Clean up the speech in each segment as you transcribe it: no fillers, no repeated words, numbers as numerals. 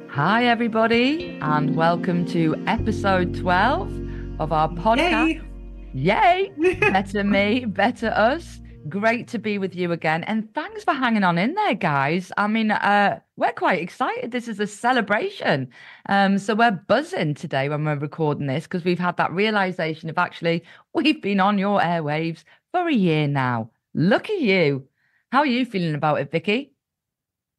Hi, everybody, and welcome to episode 12 of our podcast. Yay! Yay! Better me, better us. Great to be with you again. And thanks for hanging on in there, guys. We're quite excited. This is a celebration. So we're buzzing today when we're recording this because we've had that realization of actually we've been on your airwaves for a year now. Look at you. How are you feeling about it, Vicky?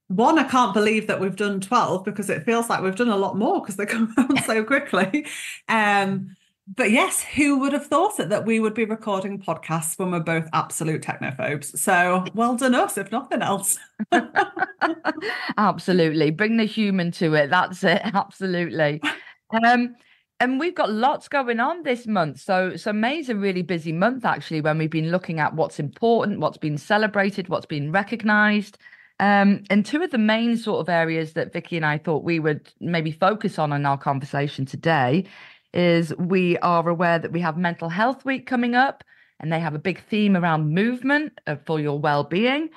One, I can't believe that we've done 12 because it feels like we've done a lot more because they come out so quickly. But yes, who would have thought it that we would be recording podcasts when we're both absolute technophobes? So well done us, if nothing else. Absolutely. Bring the human to it. That's it. Absolutely. Um, and we've got lots going on this month. So May's a really busy month actually when we've been looking at what's important, what's been celebrated, what's been recognized. And two of the main sort of areas that Vicky and I thought we would maybe focus on in our conversation today is we are aware that we have Mental Health Week coming up, and they have a big theme around movement for your well-being.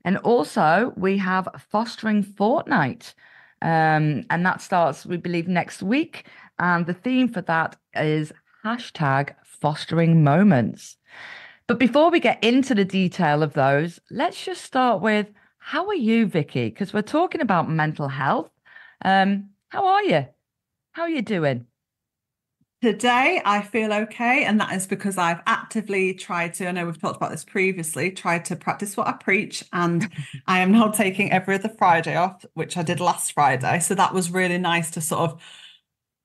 And also we have Fostering Fortnight. And that starts, we believe, next week. And the theme for that is hashtag fostering moments. But before we get into the detail of those, let's just start with how are you, Vicky? Because we're talking about mental health. How are you? How are you doing? Today, I feel okay. And that is because I've actively tried to, I know we've talked about this previously, tried to practice what I preach. And I am now taking every other Friday off, which I did last Friday. So that was really nice to sort of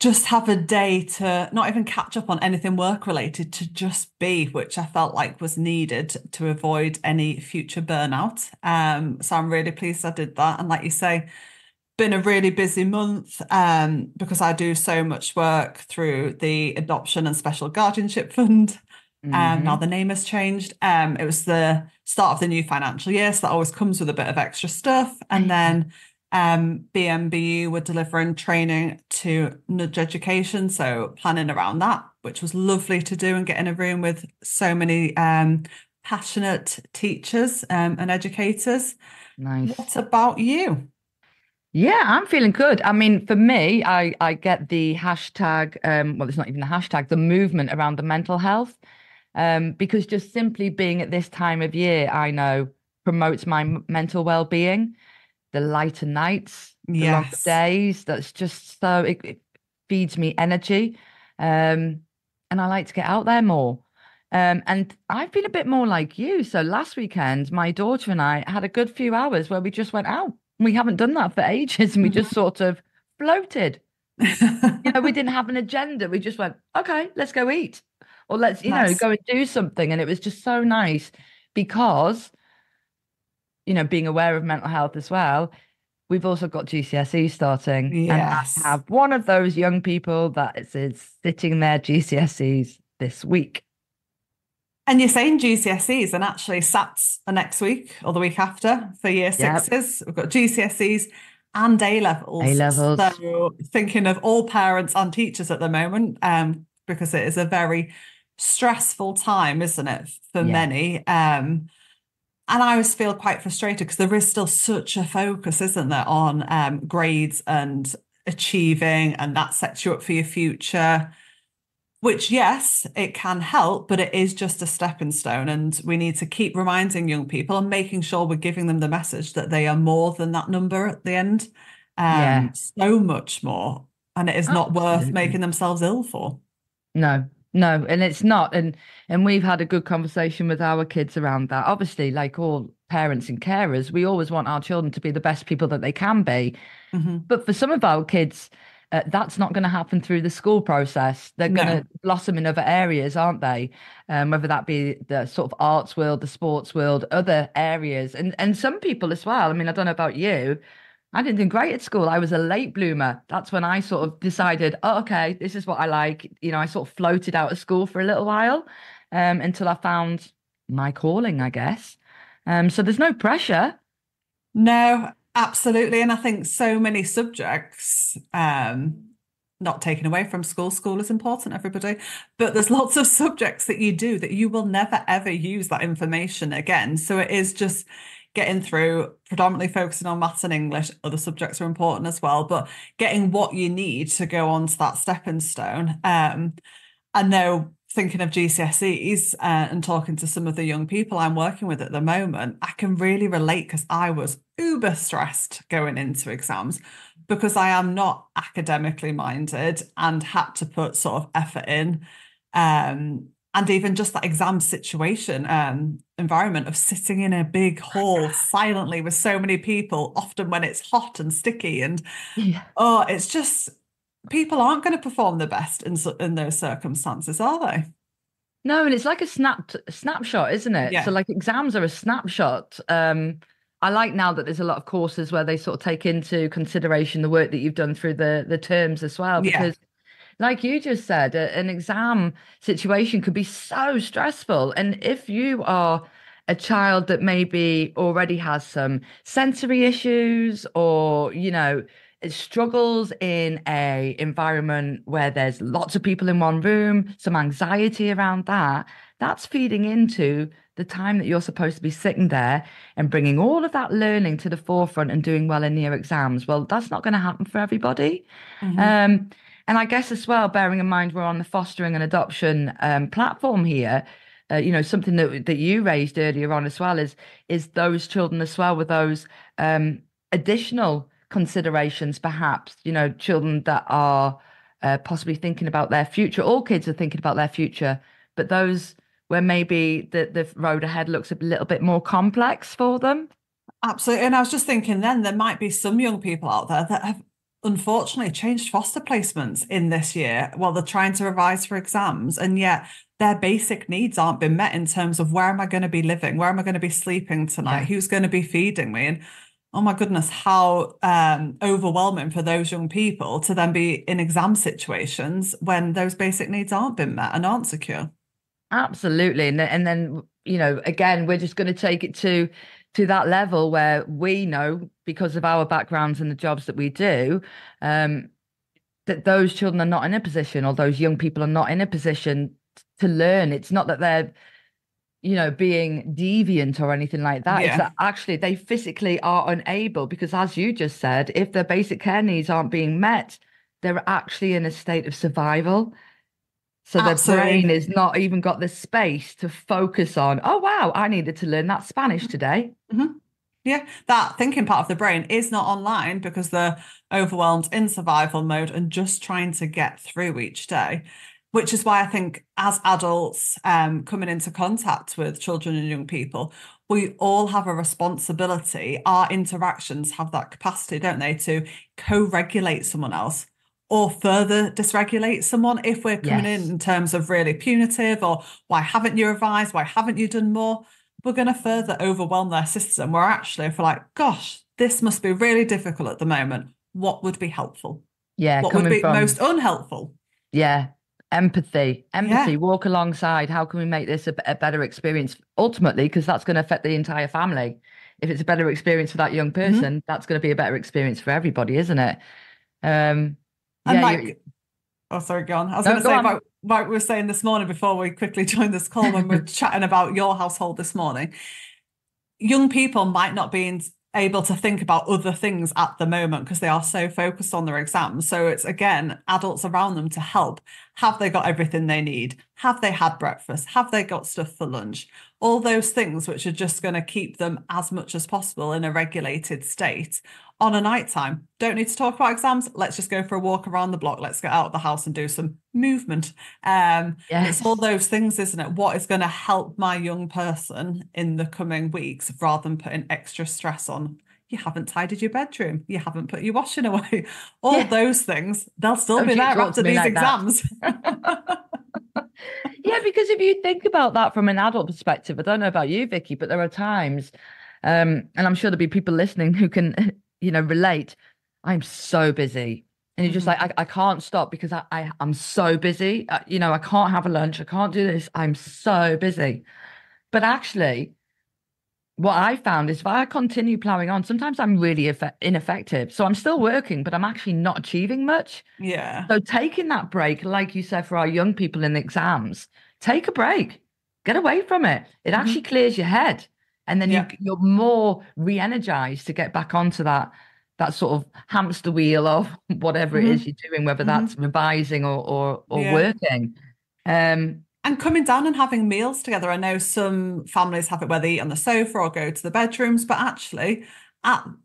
just have a day to not even catch up on anything work related, to just be, which I felt like was needed to avoid any future burnout. So I'm really pleased I did that. And like you say, been a really busy month because I do so much work through the Adoption and Special Guardianship Fund. Now Hmm. the name has changed. It was the start of the new financial year, so that always comes with a bit of extra stuff. And then BMBU were delivering training to nudge education, so planning around that, which was lovely to do and get in a room with so many passionate teachers and educators. Nice. What about you? Yeah, I'm feeling good. I mean, for me, I get the hashtag, well, it's not even the hashtag, the movement around the mental health. Because just simply being at this time of year, I know promotes my mental well-being. The lighter nights, the longer Yes. days. That's just so it feeds me energy. And I like to get out there more. And I've been a bit more like you. So last weekend, my daughter and I had a good few hours where we just went out. We haven't done that for ages, and we just sort of floated. We didn't have an agenda. We just went, okay, let's go eat. Or let's, Nice. go and do something. And it was just so nice because, being aware of mental health as well. We've also got GCSE starting, and I Yes. have one of those young people that is sitting their GCSEs this week. And you're saying GCSEs, and actually SATs are next week or the week after for year Yep. sixes. We've got GCSEs and A A levels. levels. So thinking of all parents and teachers at the moment, because it is a very stressful time, isn't it, for Yeah. many? And I always feel quite frustrated because there is still such a focus, isn't there, on grades and achieving, and that sets you up for your future. Which, yes, it can help, but it is just a stepping stone. And we need to keep reminding young people and making sure we're giving them the message that they are more than that number at the end. Yeah. So much more. And it is not worth Absolutely. making themselves ill for. No, no, and it's not. And we've had a good conversation with our kids around that. Obviously, like all parents and carers, we always want our children to be the best people that they can be. Hmm. But for some of our kids, that's not going to happen through the school process. They're going to No, blossom in other areas, aren't they? Whether that be the sort of arts world, the sports world, other areas, and some people as well. I mean, I don't know about you. I didn't do great at school. I was a late bloomer. That's when I sort of decided, oh, okay, this is what I like. I sort of floated out of school for a little while, until I found my calling, I guess. So there's no pressure. no, absolutely. And I think so many subjects, not taken away from school. School is important, everybody. But there's lots of subjects that you do that you will never, ever use that information again. So it is just getting through, predominantly focusing on maths and English. Other subjects are important as well, but getting what you need to go on to that stepping stone. I know, thinking of GCSEs and talking to some of the young people I'm working with at the moment, I can really relate because I was uber stressed going into exams because I am not academically minded and had to put sort of effort in. And even just that exam situation environment of sitting in a big hall silently with so many people, often when it's hot and sticky. And Yeah. oh, it's just people aren't going to perform the best in those circumstances, are they? No, and it's like a snapshot, isn't it? So Yeah. like exams are a snapshot. I like now that there's a lot of courses where they sort of take into consideration the work that you've done through the terms as well, Yeah. because like you just said, an exam situation could be so stressful. And if you are a child that maybe already has some sensory issues or, struggles in a environment where there's lots of people in one room, some anxiety around that, that's feeding into the time that you're supposed to be sitting there and bringing all of that learning to the forefront and doing well in your exams. Well, that's not going to happen for everybody. Hmm. Um, and I guess as well, bearing in mind we're on the fostering and adoption platform here, something that you raised earlier on as well is those children as well with those additional considerations, perhaps, children that are possibly thinking about their future. All kids are thinking about their future, but those where maybe the road ahead looks a little bit more complex for them. Absolutely. And I was just thinking then there might be some young people out there that have unfortunately changed foster placements in this year while they're trying to revise for exams. And yet their basic needs aren't been met in terms of where am I going to be living? Where am I going to be sleeping tonight? Yeah. Who's going to be feeding me? And oh my goodness, how overwhelming for those young people to then be in exam situations when those basic needs aren't been met and aren't secure. Absolutely. And then, again, we're just going to take it to that level where we know because of our backgrounds and the jobs that we do, that those children are not in a position, or those young people are not in a position to learn. It's not that they're, being deviant or anything like that. It's Yeah, that actually they physically are unable, because as you just said, if their basic care needs aren't being met, they're actually in a state of survival. So their brain absolutely. is not even got the space to focus on, oh, wow, I needed to learn that Spanish today. Mhm. Yeah, that thinking part of the brain is not online because they're overwhelmed in survival mode and just trying to get through each day, which is why I think as adults coming into contact with children and young people, we all have a responsibility. Our interactions have that capacity, don't they, to co-regulate someone else or further dysregulate someone if we're coming Yes. in terms of really punitive or why haven't you revised? Why haven't you done more? We're going to further overwhelm their system. Where actually, if we're like, gosh, this must be really difficult at the moment, what would be helpful? Yeah, What would coming be most from, unhelpful? yeah, empathy, Yeah. walk alongside. How can we make this a better experience ultimately? Because that's going to affect the entire family. If it's a better experience for that young Mhm. person, that's going to be a better experience for everybody, isn't it? Um, And yeah, you like, oh, sorry, go on. I was going no, to go say on. about what we were saying this morning before we quickly joined this call when we are chatting about your household this morning. Young people might not be able to think about other things at the moment because they are so focused on their exams. So it's again adults around them to help. Have they got everything they need? Have they had breakfast? Have they got stuff for lunch? All those things which are just going to keep them as much as possible in a regulated state on a night time. Don't need to talk about exams. Let's just go for a walk around the block. Let's get out of the house and do some movement. It's all Yes. those things, isn't it? What is going to help my young person in the coming weeks rather than putting extra stress on? You haven't tidied your bedroom. You haven't put your washing away. All Yeah. those things, they'll still Don't be you there talk after to me these like that. exams. Yeah, because if you think about that from an adult perspective, I don't know about you, Vicky, but there are times, and I'm sure there'll be people listening who can, relate. I'm so busy. And you're just like, Mhm. I can't stop because I'm so busy. I can't have a lunch. I can't do this. I'm so busy. But actually, what I found is if I continue plowing on, sometimes I'm really ineffective. So I'm still working, but I'm actually not achieving much. Yeah. So taking that break, like you said, for our young people in the exams, take a break, get away from it. It actually Hmm. clears your head, and then Yeah. you're more re-energized to get back onto that sort of hamster wheel of whatever it is Hmm. you're doing, whether that's Hmm. revising or Yeah. working. Um, And coming down and having meals together. I know some families have it where they eat on the sofa or go to the bedrooms, but actually,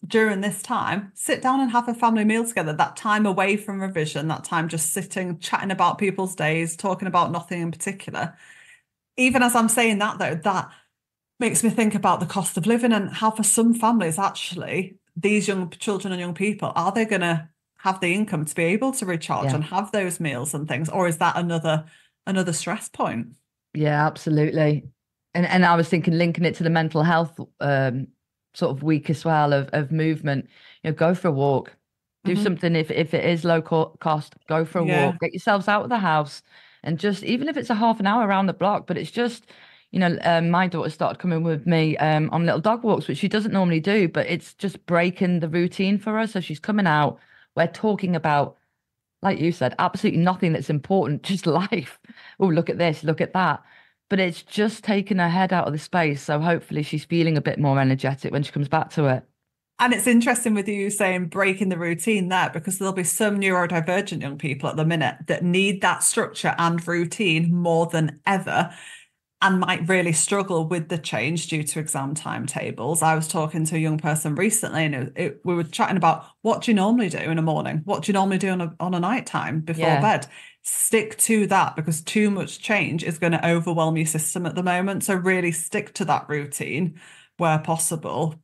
during this time, sit down and have a family meal together. That time away from revision, that time just sitting, chatting about people's days, talking about nothing in particular. Even as I'm saying that, though, that makes me think about the cost of living and how, for some families, actually, these young children and young people, are they going to have the income to be able to recharge yeah. and have those meals and things, or is that another stress point? Yeah, absolutely. And I was thinking linking it to the mental health sort of week as well of movement. Go for a walk. Do Hmm. something if it is low cost, go for a Yeah. walk. Get yourselves out of the house and just even if it's a half an hour around the block, but it's just, my daughter started coming with me on little dog walks, which she doesn't normally do, but it's just breaking the routine for her. So she's coming out. We're talking about like you said, absolutely nothing that's important, just life. Oh, look at this, look at that. But it's just taking her head out of the space. So hopefully she's feeling a bit more energetic when she comes back to it. And it's interesting with you saying breaking the routine there because there'll be some neurodivergent young people at the minute that need that structure and routine more than ever and might really struggle with the change due to exam timetables. I was talking to a young person recently and we were chatting about what do you normally do in the morning? What do you normally do on a night time before Yeah. bed? Stick to that because too much change is going to overwhelm your system at the moment. So really stick to that routine where possible.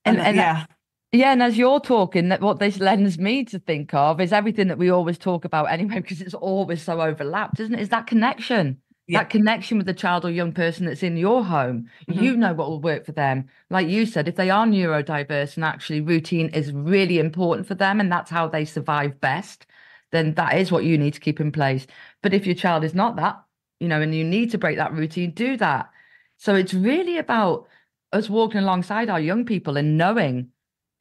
And And and yeah. yeah, and as you're talking, that what this lends me to think of is everything that we always talk about anyway, because it's always so overlapped, isn't it? Is Yeah. that connection with the child or young person that's in your home. You Hmm. know what will work for them. Like you said, if they are neurodiverse and actually routine is really important for them and that's how they survive best, then that is what you need to keep in place. But if your child is not that, and you need to break that routine, do that. So it's really about us walking alongside our young people and knowing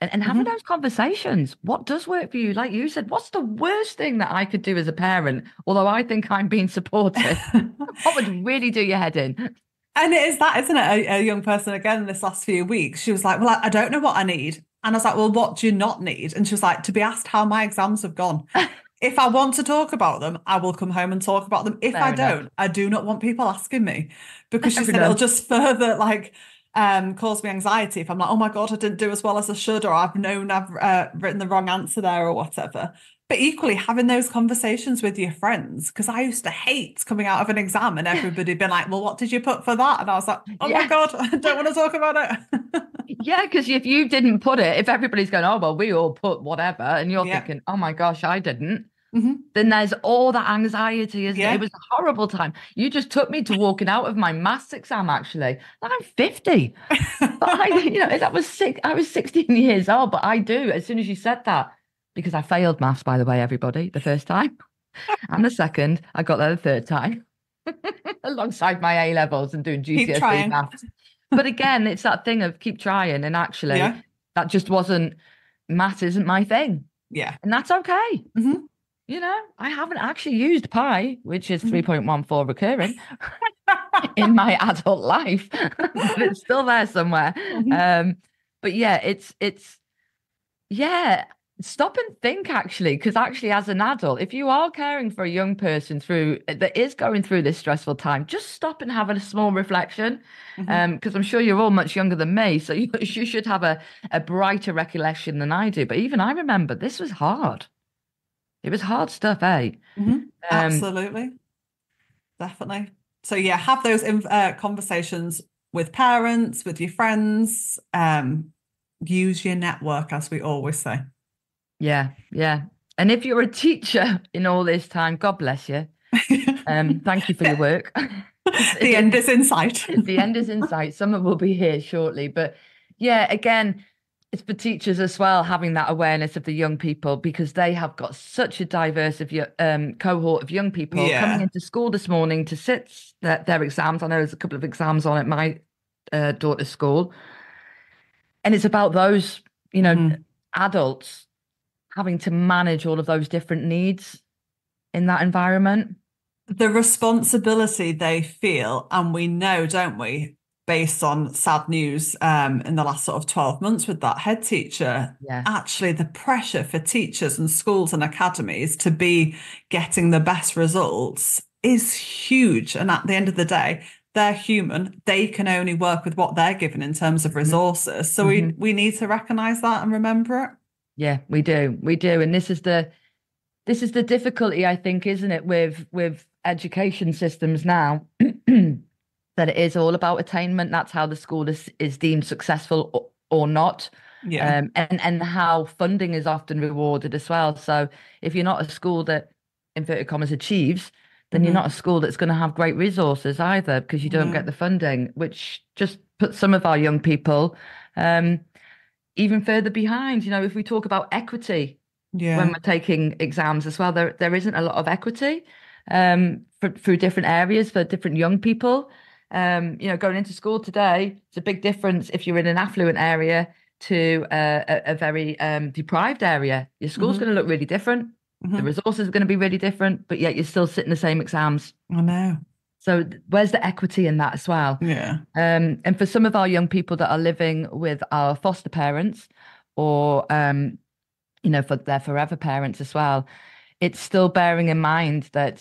and having Hmm. those conversations. What does work for you? Like you said, what's the worst thing that I could do as a parent? Although I think I'm being supportive. What would really do your head in? And it is that, isn't it? A young person again this last few weeks, she was like, well, I don't know what I need. And I was like, well, what do you not need? And she was like, to be asked how my exams have gone. If I want to talk about them, I will come home and talk about them. If I Fair enough. don't, I do not want people asking me because she Fair said it'll enough. just further cause me anxiety if I'm like, oh my God, I didn't do as well as I should, or I've known I've written the wrong answer there or whatever. But equally, having those conversations with your friends, because I used to hate coming out of an exam and everybody been like, well, what did you put for that? And I was like, oh my Yeah. God, I don't want to talk about it. Yeah, because if you didn't put it, if everybody's going, oh, well, we all put whatever, and you're Yeah. thinking, oh my gosh, I didn't, Hmm. then there's all that anxiety, isn't it? It Yeah. was a horrible time. You just took me to walking out of my maths exam, actually. Like I'm 50. But that was sick. I was 16 years old, but I do, as soon as you said that, because I failed maths, by the way, everybody, the first time and the second, I got there the third time alongside my A levels and doing Keep GCSE trying. maths. But again, it's that thing of keep trying. And actually, Yeah. that just wasn't, maths isn't my thing. Yeah. And that's okay. Hmm. I haven't actually used pi, which is Hmm. 3.14 recurring in my adult life, but it's still there somewhere. Hmm. Um, but yeah, yeah, stop and think actually, because actually, as an adult, if you are caring for a young person that is going through this stressful time, just stop and have a small reflection. Hmm. Because I'm sure you're all much younger than me, so you should have a brighter recollection than I do. But even I remember this was hard. It was hard stuff, eh? Hmm. Um, Absolutely. Definitely. So yeah, have those conversations with parents, with your friends. Use your network, as we always say. yeah, yeah. And if you're a teacher in all this time, God bless you. Thank you for your work. The end is in sight. The end is in sight. Summer will be here shortly. But yeah, again, it's for teachers as well, having that awareness of the young people because they have got such a diverse cohort of young people coming Yeah. into school this morning to sit their exams. I know there's a couple of exams on at my daughter's school, and it's about those, you know, Mhm. adults having to manage all of those different needs in that environment. The responsibility they feel, and we know, don't we, based on sad news in the last sort of 12 months with that head teacher, Yeah. actually the pressure for teachers and schools and academies to be getting the best results is huge. And at the end of the day, they're human. They can only work with what they're given in terms of Mhm. resources. So Mhm. we need to recognize that and remember it. Yeah, we do. We do. And this is the difficulty, I think, isn't it, with education systems now, that it is all about attainment. That's how the school is deemed successful or not. Yeah. And how funding is often rewarded as well. So if you're not a school that, inverted commas, achieves, then you're not a Hmm. school that's going to have great resources either, because you don't get No. the funding, which just puts some of our young people um, even further behind. If we talk about equity when Yeah. we're taking exams as well, there isn't a lot of equity through different areas for different young people. Going into school today, it's a big difference if you're in an affluent area to a very deprived area. Your school's going Hmm. to look really different. The Hmm. resources are going to be really different, but yet you're still sitting the same exams. I know. So where's the equity in that as well? Yeah. And for some of our young people that are living with our foster parents, or for their forever parents as well, it's still bearing in mind that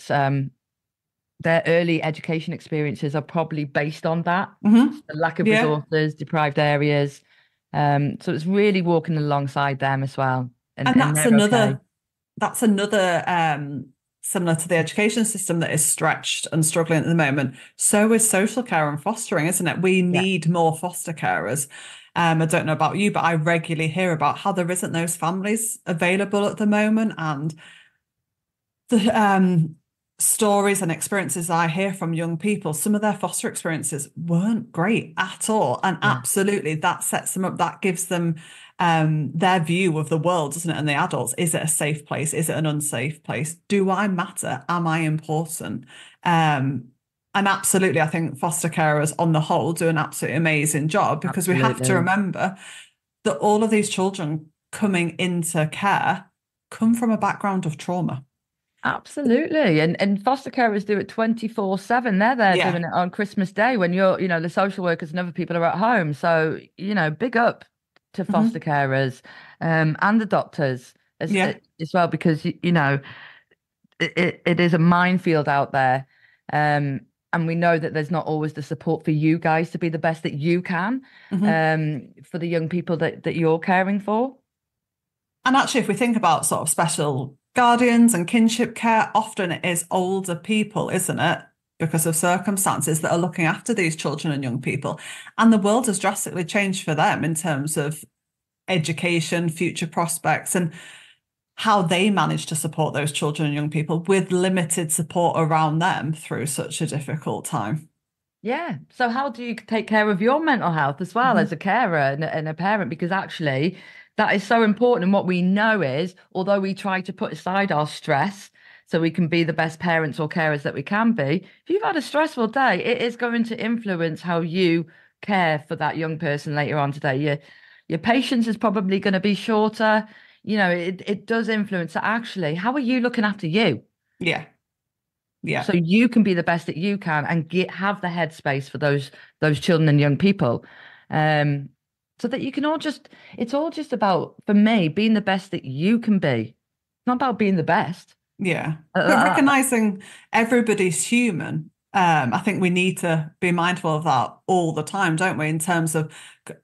their early education experiences are probably based on that, Hmm. the lack of Yeah. resources, deprived areas. So it's really walking alongside them as well, and And and they're okay. that's another similar to the education system that is stretched and struggling at the moment. So is social care and fostering, isn't it? We Yeah, need more foster carers. I don't know about you, but I regularly hear about how there isn't those families available at the moment, and the stories and experiences I hear from young people, some of their foster experiences weren't great at all. And yeah, absolutely, that sets them up, that gives them their view of the world, doesn't it? And the adults, is it a safe place? Is it an unsafe place? Do I matter? Am I important? And absolutely, I think foster carers on the whole do an absolutely amazing job, because we have to absolutely. remember that all of these children coming into care come from a background of trauma. Absolutely. And foster carers do it 24/7. They're there Yeah. doing it on Christmas Day when the social workers and other people are at home. So, big up to foster Hmm. carers and the doctors Yeah. as well, because, it is a minefield out there. Um, and we know that there's not always the support for you guys to be the best that you can Hmm. for the young people that you're caring for. And actually, if we think about sort of special guardians and kinship care, often it is older people, isn't it? Because of circumstances that are looking after these children and young people. And the world has drastically changed for them in terms of education, future prospects, and how they manage to support those children and young people with limited support around them through such a difficult time. Yeah. So how do you take care of your mental health as well as Hmm. a carer and a parent? Because actually, that is so important. And what we know is, although we try to put aside our stress so we can be the best parents or carers that we can be, if you've had a stressful day, it is going to influence how you care for that young person later on today. Your patience is probably going to be shorter. It does influence that. Actually, how are you looking after you? Yeah. So Yeah. you can be the best that you can and have the headspace for those children and young people. Um, so that you can it's all just about, for me, being the best that you can be. It's not about being the best. Yeah. Uh, But uh, uh, recognizing everybody's human, I think we need to be mindful of that all the time, don't we? In terms of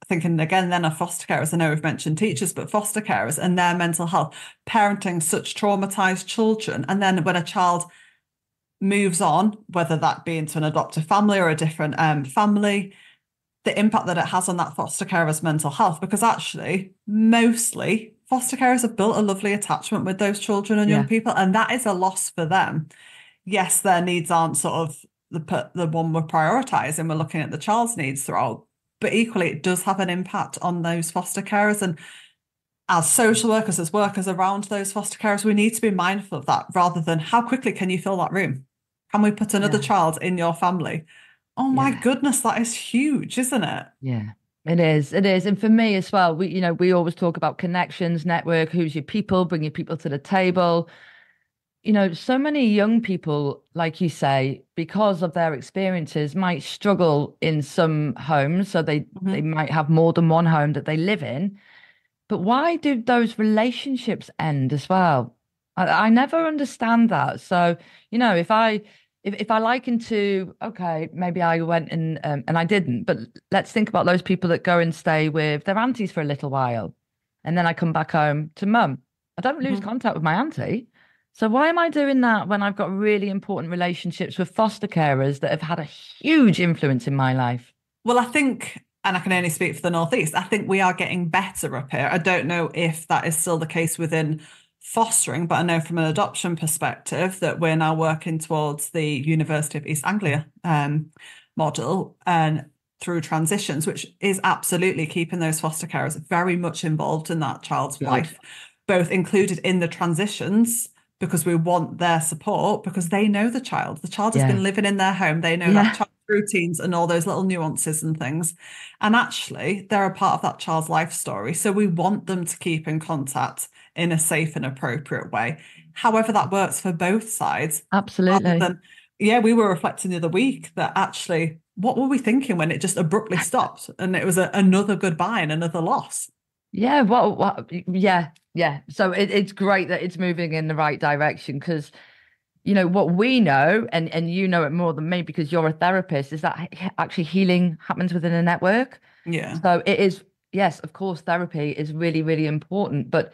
thinking again, then of foster carers. I know we've mentioned teachers, but foster carers and their mental health, parenting such traumatized children. And then when a child moves on, whether that be into an adoptive family or a different family, the impact that it has on that foster carer's mental health, because actually, mostly foster carers have built a lovely attachment with those children and young yeah, people, and that is a loss for them. Yes, their needs aren't sort of the one we're prioritizing. We're looking at the child's needs throughout, but equally, it does have an impact on those foster carers. And as social workers, as workers around those foster carers, we need to be mindful of that rather than how quickly can you fill that room? Can we put another yeah, child in your family? Oh my Yeah. goodness, that is huge, isn't it? Yeah, it is. It is. And for me as well, we always talk about connections, network, who's your people, bring your people to the table. So many young people, like you say, because of their experiences, might struggle in some homes. So they Mhm. might have more than one home that they live in. But why do those relationships end as well? I never understand that. So, if I liken to, okay, maybe I went and I didn't, but let's think about those people that go and stay with their aunties for a little while, and then I come back home to mum. I don't lose Mhm. contact with my auntie. So why am I doing that when I've got really important relationships with foster carers that have had a huge influence in my life? Well, I think, and I can only speak for the Northeast, I think we are getting better up here. I don't know if that is still the case within fostering, but I know from an adoption perspective that we're now working towards the University of East Anglia model and through transitions, which is absolutely keeping those foster carers very much involved in that child's Good. life, both included in the transitions because we want their support because they know the child. The child has Yeah. been living in their home. They know that Yeah. child routines and all those little nuances and things. And actually, they're a part of that child's life story. So we want them to keep in contact in a safe and appropriate way. However, that works for both sides, rather Absolutely. than, yeah, we were reflecting the other week that actually, what were we thinking when it just abruptly stopped and it was another goodbye and another loss? Yeah, yeah, yeah. So it's great that it's moving in the right direction because what we know, and you know it more than me because you're a therapist, is that actually healing happens within a network. Yeah. So it is, yes, of course, therapy is really, really important. But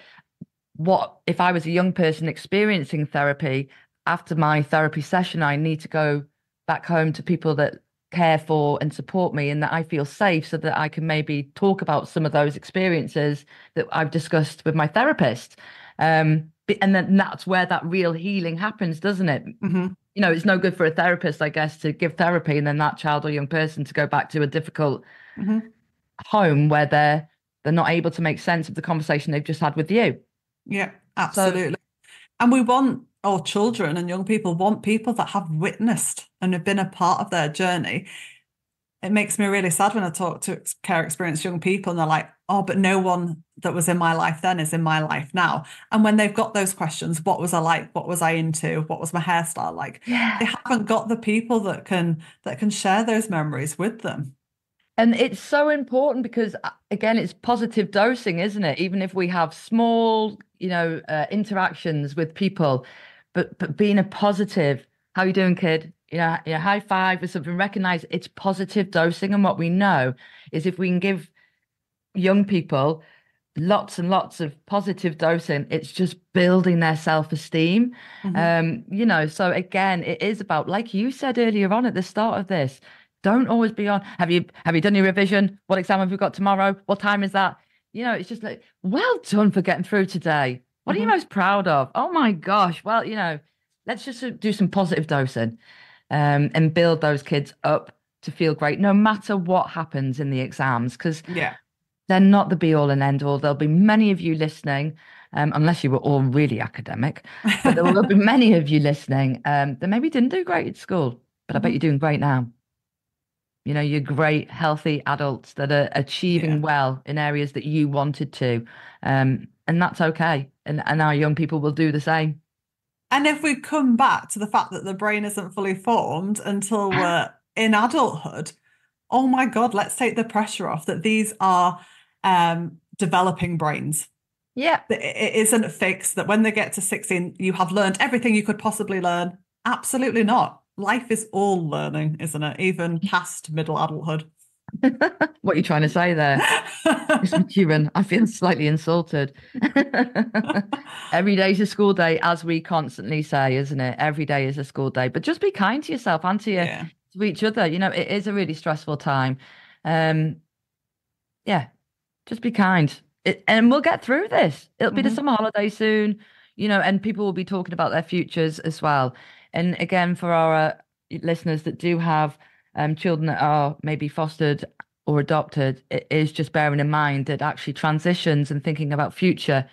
what if I was a young person experiencing therapy after my therapy session, I need to go back home to people that care for and support me and that I feel safe so that I can maybe talk about some of those experiences that I've discussed with my therapist. And then that's where that real healing happens, doesn't it? Hmm. It's no good for a therapist, I guess, to give therapy and then that child or young person to go back to a difficult Hmm. home where they're not able to make sense of the conversation they've just had with you. Yeah, So absolutely. And we want our children and young people want people that have witnessed and have been a part of their journey. It makes me really sad when I talk to care experienced young people and they're like, oh, but no one that was in my life then is in my life now. And when they've got those questions, what was I like? What was I into? What was my hairstyle like? They yeah. haven't got the people that can share those memories with them. And it's so important because, again, it's positive dosing, isn't it? Even if we have small, interactions with people, but being a positive, how you doing, kid? High five or something, recognize it's positive dosing. And what we know is if we can give young people lots and lots of positive dosing, it's just building their self-esteem. Hmm. So again, it is about, like you said earlier on at the start of this, don't always be on, have you done your revision? What exam have you got tomorrow? What time is that? It's just like, well done for getting through today. What are you Hmm. most proud of? Oh my gosh. Well, let's just do some positive dosing, and build those kids up to feel great, no matter what happens in the exams. Because Yeah. they're not the be all and end all. There'll be many of you listening, unless you were all really academic, but there will be many of you listening that maybe didn't do great at school, but I bet you're Hmm. doing great now. You're great, healthy adults that are Yeah. achieving well in areas that you wanted to. And that's okay. And our young people will do the same. And if we come back to the fact that the brain isn't fully formed until we're in adulthood, oh my God, let's take the pressure off that these are developing brains. Yeah. That it isn't fixed, that when they get to 16, you have learned everything you could possibly learn. Absolutely not. Life is all learning, isn't it? Even past middle adulthood. What are you trying to say there? Miss McEwen, I feel slightly insulted. Every day's a school day, as we constantly say, isn't it? Every day is a school day. But just be kind to yourself and Yeah. to each other. It is a really stressful time. Um, yeah, just be kind. And we'll get through this. It'll be the Hmm. summer holiday soon, and people will be talking about their futures as well. And again, for our listeners that do have children that are maybe fostered or adopted, it is just bearing in mind that actually transitions and thinking about future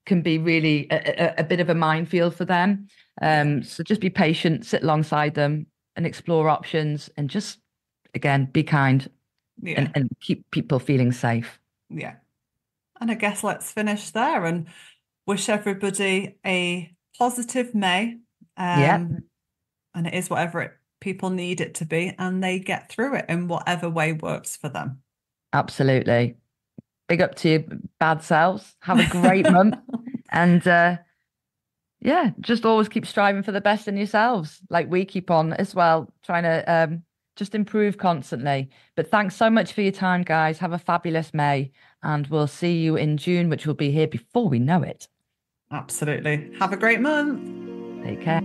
can be really a bit of a minefield for them. Yeah. So just be patient, sit alongside them and explore options and just again, be kind Yeah. and keep people feeling safe. Yeah. And I guess let's finish there and wish everybody a positive May. Yeah, And it is whatever people need it to be, and they get through it in whatever way works for them. absolutely. Big up to your bad selves. Have a great month. And yeah, just always keep striving for the best in yourselves, like we keep on as well, trying to just improve constantly. But thanks so much for your time, guys. Have a fabulous May, and we'll see you in June, which will be here before we know it. Absolutely. Have a great month. Take care.